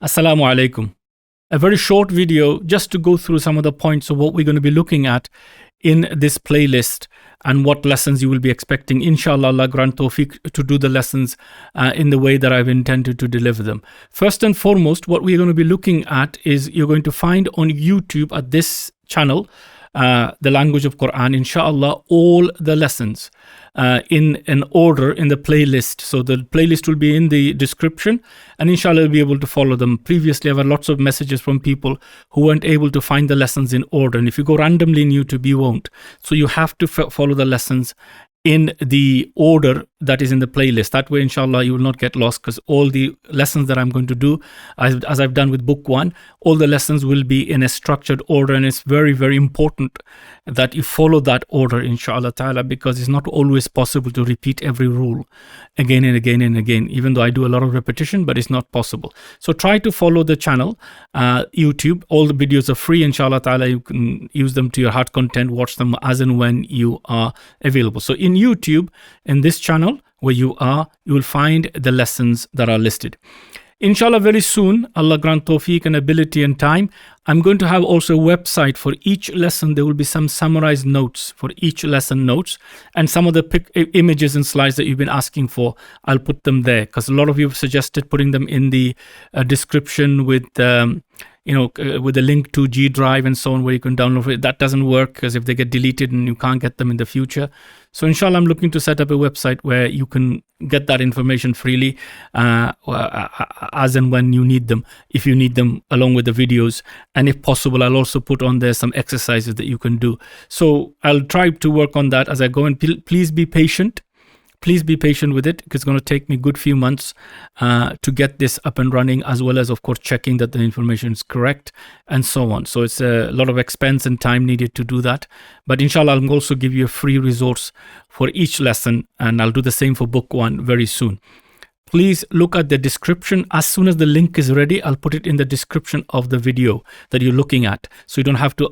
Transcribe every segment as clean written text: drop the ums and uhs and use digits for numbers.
Assalamu alaikum. A very short video just to go through some of the points of what we're going to be looking at in this playlist and what lessons you will be expecting. Inshallah, Allah grant tawfiq to do the lessons in the way that I've intended to deliver them. First and foremost, what we're going to be looking at is you're going to find on YouTube at this channel, the language of Qur'an, inshallah, all the lessons in an order in the playlist. So the playlist will be in the description and inshallah you'll be able to follow them. Previously I've had lots of messages from people who weren't able to find the lessons in order, and if you go randomly in YouTube you won't. So you have to follow the lessons in the order that is in the playlist. That way, inshallah, you will not get lost, because all the lessons that I'm going to do, as I've done with book 1, all the lessons will be in a structured order, and it's very, very important that you follow that order, inshallah ta'ala, because it's not always possible to repeat every rule again and again and again, even though I do a lot of repetition, but it's not possible. So try to follow the channel, YouTube. All the videos are free, inshallah ta'ala. You can use them to your heart content, watch them as and when you are available. So in YouTube, in this channel where you will find the lessons that are listed. Inshallah, very soon, Allah grant tawfiq and ability and time, I'm going to have also a website for each lesson. There will be some summarized notes for each lesson notes, and some of the images and slides that you've been asking for, I'll put them there, because a lot of you have suggested putting them in the description with with a link to G Drive and so on, where you can download it. That doesn't work, because if they get deleted and you can't get them in the future. So inshallah, I'm looking to set up a website where you can get that information freely as and when you need them, if you need them, along with the videos. And if possible, I'll also put on there some exercises that you can do. So I'll try to work on that as I go, and please be patient. Please be patient with it, because it's going to take me a good few months to get this up and running, as well as, of course, checking that the information is correct and so on. So it's a lot of expense and time needed to do that. But inshallah, I'll also give you a free resource for each lesson, and I'll do the same for book 1 very soon. Please look at the description. As soon as the link is ready, I'll put it in the description of the video that you're looking at. So you don't have to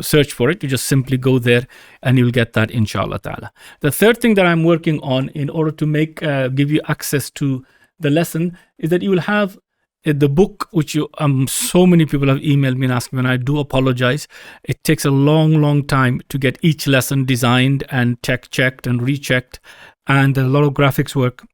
search for it. You just simply go there and you'll get that, inshallah ta'ala. The third thing that I'm working on in order to give you access to the lesson is that you will have the book, which so many people have emailed me and asked me, and I do apologize. It takes a long time to get each lesson designed and checked and rechecked, and a lot of graphics work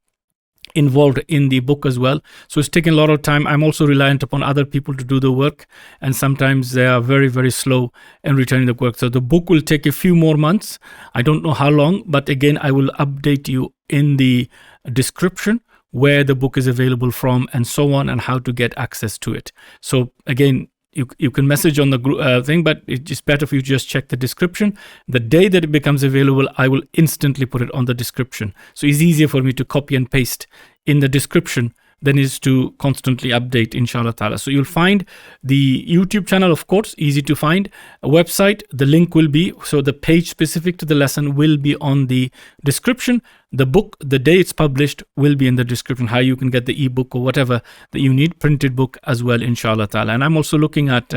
involved in the book as well. So it's taking a lot of time. I'm also reliant upon other people to do the work, and sometimes they are very, very slow in returning the work. So the book will take a few more months. I don't know how long, but again, I will update you in the description where the book is available from and so on, and how to get access to it. So again, you can message on the thing, but it's better for you to just check the description. The day that it becomes available, I will instantly put it on the description. So it's easier for me to copy and paste in the description than is to constantly update, inshallah ta'ala. So you'll find the YouTube channel, of course, easy to find. A website, the link will be, so the page specific to the lesson will be on the description. The book, the day it's published, will be in the description, how you can get the ebook or whatever that you need, printed book as well, inshallah ta'ala. And I'm also looking at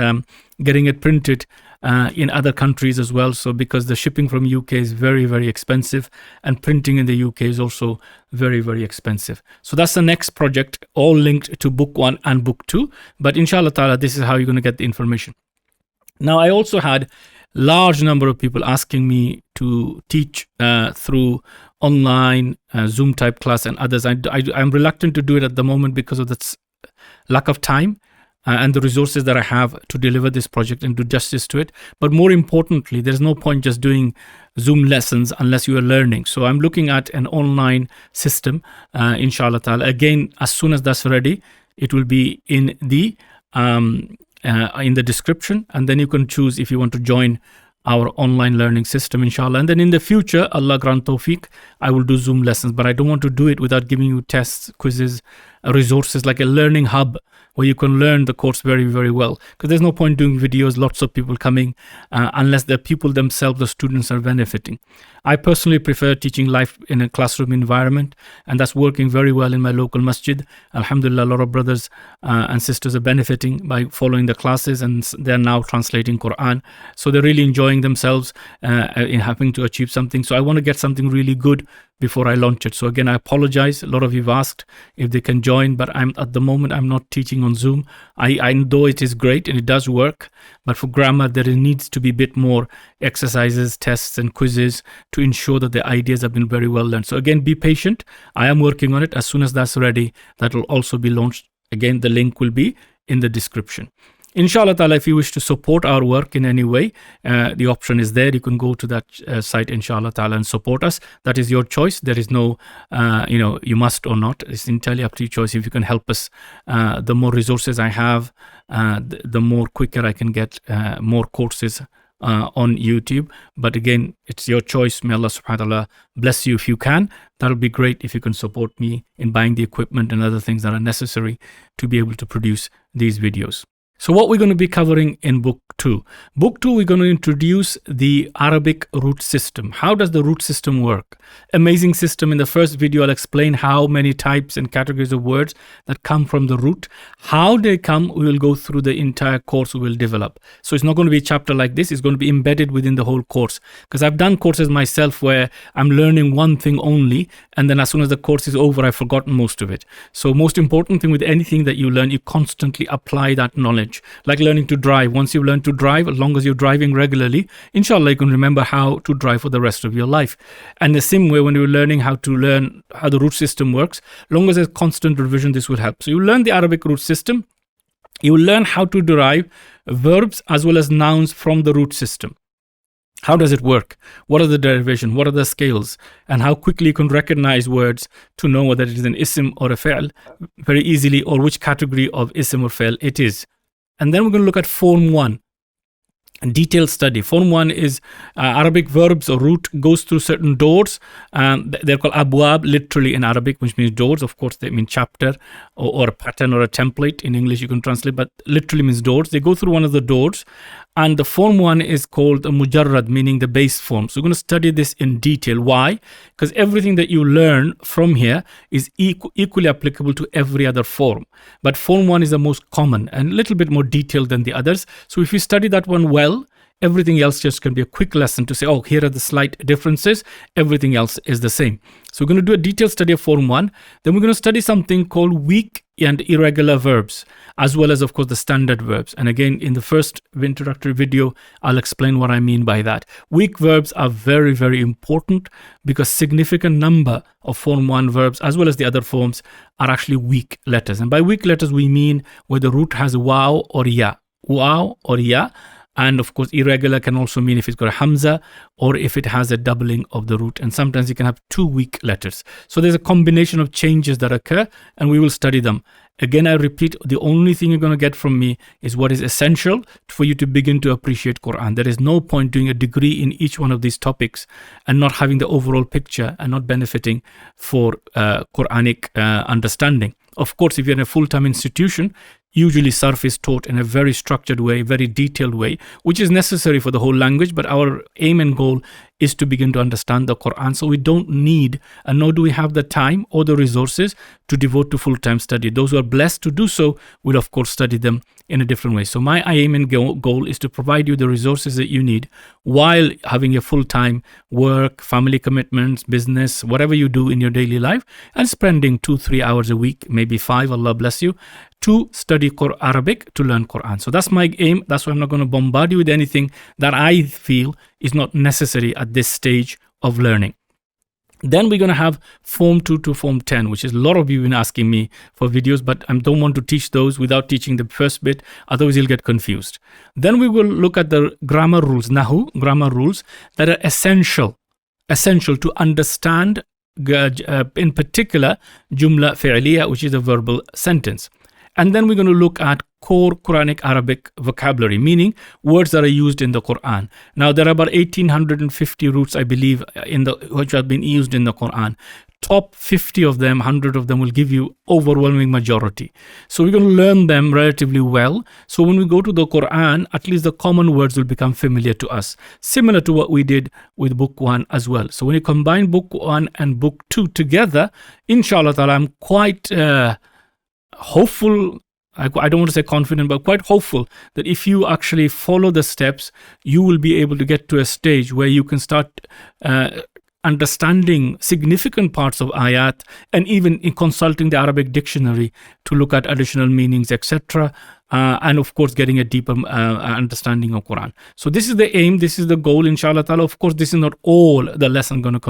getting it printed in other countries as well. So because the shipping from UK is very, very expensive, and printing in the UK is also very, very expensive. So that's the next project, all linked to book 1 and book 2. But inshallah ta'ala, this is how you're going to get the information. Now, I also had large number of people asking me to teach through online Zoom type class and others. I'm reluctant to do it at the moment because of the lack of time and the resources that I have to deliver this project and do justice to it. But more importantly, there's no point just doing Zoom lessons unless you are learning. So I'm looking at an online system, inshallah ta'ala. Again, as soon as that's ready, it will be in the description, and then you can choose if you want to join our online learning system, inshallah. And then in the future, Allah grant tawfiq, I will do Zoom lessons, but I don't want to do it without giving you tests, quizzes, resources like a learning hub where you can learn the course very, very well. Because there's no point doing videos, lots of people coming, unless the people themselves, the students, are benefiting. I personally prefer teaching live in a classroom environment, and that's working very well in my local masjid. Alhamdulillah, a lot of brothers and sisters are benefiting by following the classes, and they're now translating Qur'an. So they're really enjoying themselves in having to achieve something. So I want to get something really good before I launch it. So again, I apologize. A lot of you have asked if they can join, but at the moment, I'm not teaching on Zoom. I know it is great and it does work, but for grammar, there needs to be a bit more exercises, tests, and quizzes to ensure that the ideas have been very well learned. So again, be patient. I am working on it. As soon as that's ready, that will also be launched. Again, the link will be in the description. Inshallah ta'ala, if you wish to support our work in any way, the option is there. You can go to that site, inshallah ta'ala, and support us. That is your choice. There is no, you must or not. It's entirely up to your choice. If you can help us, the more resources I have, the more quicker I can get more courses on YouTube. But again, it's your choice. May Allah subhanahu wa ta'ala bless you if you can. That'll be great if you can support me in buying the equipment and other things that are necessary to be able to produce these videos. So what we're going to be covering in Book 2. Book 2, we're going to introduce the Arabic root system. How does the root system work? Amazing system. In the first video, I'll explain how many types and categories of words that come from the root. How they come, we will go through the entire course we will develop. So it's not going to be a chapter like this. It's going to be embedded within the whole course. Because I've done courses myself where I'm learning one thing only, and then as soon as the course is over, I've forgotten most of it. So most important thing with anything that you learn, you constantly apply that knowledge. Like learning to drive. Once you've learned to drive, as long as you're driving regularly, inshallah, you can remember how to drive for the rest of your life. And the same way, when you're learning how the root system works, long as there's constant revision, this will help. So you learn the Arabic root system. You will learn how to derive verbs as well as nouns from the root system. How does it work? What are the derivation? What are the scales? And how quickly you can recognize words to know whether it is an ism or a fi'l very easily, or which category of ism or fi'l it is. And then we're going to look at Form 1, a detailed study. Form 1 is Arabic verbs or root goes through certain doors. They're called abwab, literally in Arabic, which means doors. Of course, they mean chapter or a pattern or a template. In English, you can translate, but literally means doors. They go through one of the doors. And the Form 1 is called a mujarrad, meaning the base form. So we're going to study this in detail. Why? Because everything that you learn from here is equally applicable to every other form. But Form 1 is the most common and a little bit more detailed than the others. So if you study that one well, everything else just can be a quick lesson to say, oh, here are the slight differences. Everything else is the same. So we're going to do a detailed study of Form 1. Then we're going to study something called weak and irregular verbs, as well as, of course, the standard verbs. And again, in the first introductory video, I'll explain what I mean by that. Weak verbs are very, very important because significant number of Form 1 verbs, as well as the other forms, are actually weak letters. And by weak letters, we mean where the root has waw or ya. Waw or ya. And of course, irregular can also mean if it's got a hamza or if it has a doubling of the root. And sometimes you can have two weak letters. So there's a combination of changes that occur, and we will study them. Again, I repeat, the only thing you're going to get from me is what is essential for you to begin to appreciate Quran. There is no point doing a degree in each one of these topics and not having the overall picture and not benefiting for Quranic understanding. Of course, if you're in a full-time institution, usually Sarf is taught in a very structured way, very detailed way, which is necessary for the whole language. But our aim and goal is to begin to understand the Quran. So we don't need, and nor do we have the time or the resources to devote to full-time study. Those who are blessed to do so will, of course, study them in a different way. So my aim and goal is to provide you the resources that you need while having a full-time work, family commitments, business, whatever you do in your daily life, and spending 2-3 hours a week, maybe 5, Allah bless you, to study Arabic, to learn Quran. So that's my aim. That's why I'm not going to bombard you with anything that I feel is not necessary at this stage of learning. Then we're going to have Form 2 to Form 10, which is a lot of you have been asking me for videos, but I don't want to teach those without teaching the first bit, otherwise you'll get confused. Then we will look at the grammar rules, nahu, grammar rules that are essential to understand, in particular, jumla fi'liya, which is a verbal sentence. And then we're going to look at core Quranic Arabic vocabulary, meaning words that are used in the Quran. Now, there are about 1,850 roots, I believe, which have been used in the Quran. Top 50 of them, 100 of them will give you overwhelming majority. So we're going to learn them relatively well. So when we go to the Quran, at least the common words will become familiar to us, similar to what we did with Book 1 as well. So when you combine Book 1 and Book 2 together, inshallah ta'ala, I'm quite hopeful, I don't want to say confident, but quite hopeful that if you actually follow the steps, you will be able to get to a stage where you can start understanding significant parts of ayat, and even in consulting the Arabic dictionary to look at additional meanings, etc. And of course, getting a deeper understanding of Quran. So this is the aim, this is the goal, inshallah ta'ala. Of course, this is not all the lesson going to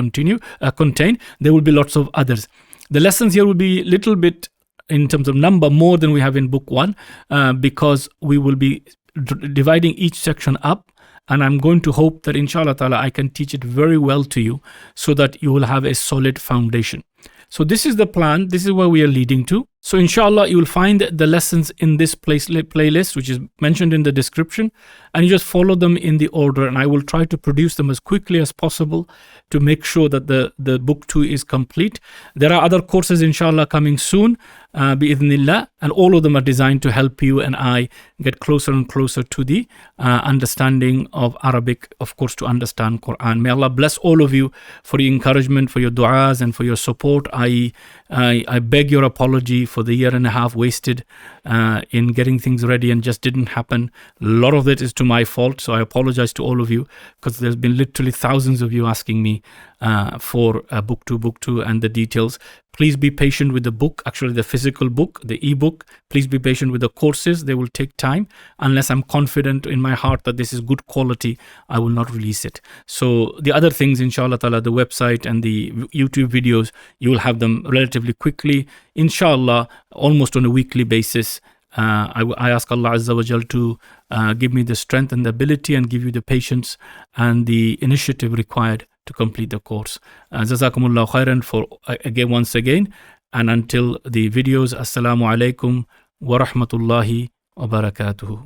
contain. There will be lots of others. The lessons here will be a little bit, in terms of number, more than we have in book 1, because we will be dividing each section up. And I'm going to hope that inshallah ta'ala I can teach it very well to you so that you will have a solid foundation. So this is the plan. This is where we are leading to. So inshallah, you will find the lessons in this playlist, which is mentioned in the description, and you just follow them in the order, and I will try to produce them as quickly as possible to make sure that the book 2 is complete. There are other courses inshallah coming soon, bi'idhnillah, and all of them are designed to help you and I get closer and closer to the understanding of Arabic, of course, to understand Quran. May Allah bless all of you for your encouragement, for your du'as, and for your support. I beg your apology for the year and a half wasted in getting things ready and just didn't happen. A lot of that is to my fault, so I apologize to all of you, because there's been literally thousands of you asking me for book 2 and the details. Please be patient with the book, actually the physical book, the ebook. Please be patient with the courses. They will take time. Unless I'm confident in my heart that this is good quality, I will not release it. So the other things, inshallah ta'ala, the website and the YouTube videos, you will have them relatively quickly, inshallah, almost on a weekly basis. I ask Allah Azza wa Jal to give me the strength and the ability, and give you the patience and the initiative required to complete the course. Jazakumullah khairan for once again, and until the videos, assalamu alaikum wa rahmatullahi wa barakatuhu.